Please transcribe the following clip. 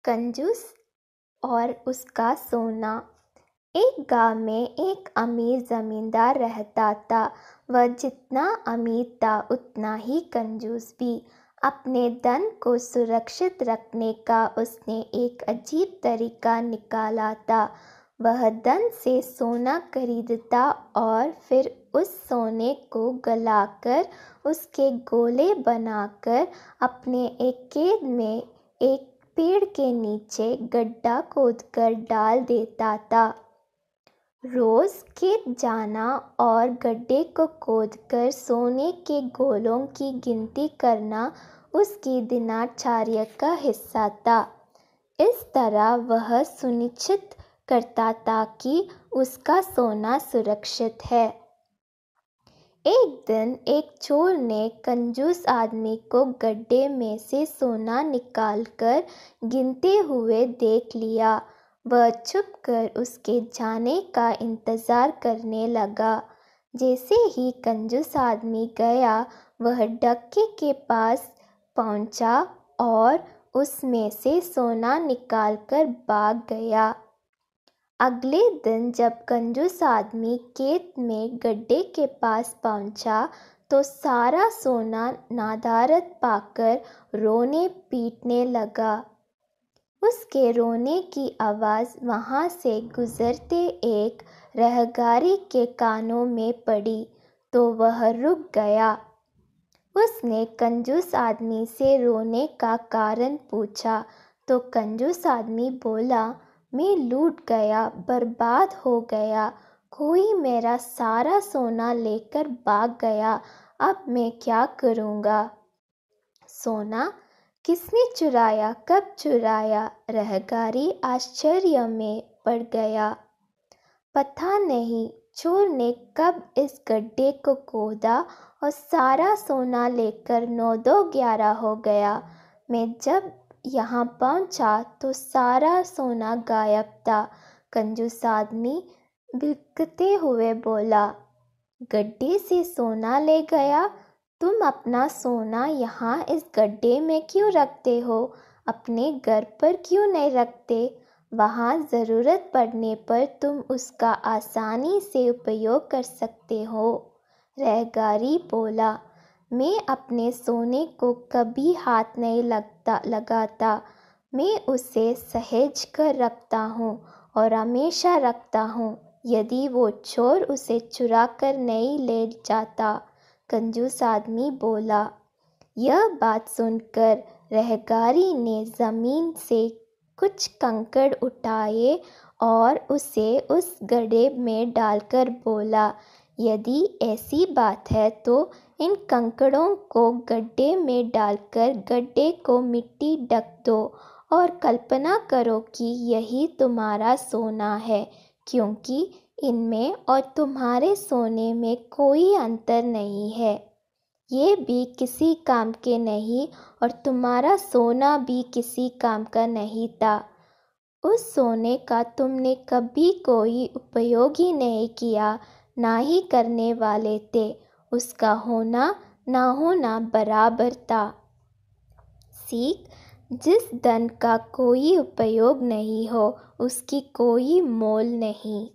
कंजूस और उसका सोना। एक गांव में एक अमीर ज़मींदार रहता था। वह जितना अमीर था उतना ही कंजूस भी। अपने धन को सुरक्षित रखने का उसने एक अजीब तरीका निकाला था। वह धन से सोना खरीदता और फिर उस सोने को गलाकर उसके गोले बनाकर अपने एक खेत में एक पेड़ के नीचे गड्ढा खोदकर डाल देता था। रोज खेत जाना और गड्ढे को खोदकर सोने के गोलों की गिनती करना उसकी दिनचर्या का हिस्सा था। इस तरह वह सुनिश्चित करता था कि उसका सोना सुरक्षित है। एक दिन एक चोर ने कंजूस आदमी को गड्ढे में से सोना निकालकर गिनते हुए देख लिया। वह छुपकर उसके जाने का इंतज़ार करने लगा। जैसे ही कंजूस आदमी गया, वह डक्के के पास पहुंचा और उसमें से सोना निकालकर भाग गया। अगले दिन जब कंजूस आदमी खेत में गड्ढे के पास पहुंचा तो सारा सोना नदारद पाकर रोने पीटने लगा। उसके रोने की आवाज़ वहाँ से गुजरते एक राहगीर के कानों में पड़ी तो वह रुक गया। उसने कंजूस आदमी से रोने का कारण पूछा तो कंजूस आदमी बोला, मैं लूट गया, बर्बाद हो गया। कोई मेरा सारा सोना लेकर भाग गया। अब मैं क्या करूँगा? सोना किसने चुराया, कब चुराया? राहगीर आश्चर्य में पड़ गया। पता नहीं, चोर ने कब इस गड्ढे को खोदा और सारा सोना लेकर 9-2-11 हो गया। मैं जब यहाँ पहुँचा तो सारा सोना गायब था। कंजूस आदमी बिलखते हुए बोला, गड्ढे से सोना ले गया? तुम अपना सोना यहाँ इस गड्ढे में क्यों रखते हो? अपने घर पर क्यों नहीं रखते? वहाँ ज़रूरत पड़ने पर तुम उसका आसानी से उपयोग कर सकते हो। राहगीर बोला, मैं अपने सोने को कभी हाथ नहीं लगाता। मैं उसे सहेज कर रखता हूँ और हमेशा रखता हूँ, यदि वो चोर उसे चुरा कर नहीं ले जाता। कंजूस आदमी बोला। यह बात सुनकर राहगीर ने ज़मीन से कुछ कंकड़ उठाए और उसे उस गड्ढे में डालकर बोला, यदि ऐसी बात है तो इन कंकड़ों को गड्ढे में डालकर गड्ढे को मिट्टी ढक दो और कल्पना करो कि यही तुम्हारा सोना है, क्योंकि इनमें और तुम्हारे सोने में कोई अंतर नहीं है। ये भी किसी काम के नहीं और तुम्हारा सोना भी किसी काम का नहीं था। उस सोने का तुमने कभी कोई उपयोग ही नहीं किया, ना ही करने वाले थे। उसका होना ना होना बराबर था। सीख, जिस धन का कोई उपयोग नहीं हो उसकी कोई मोल नहीं।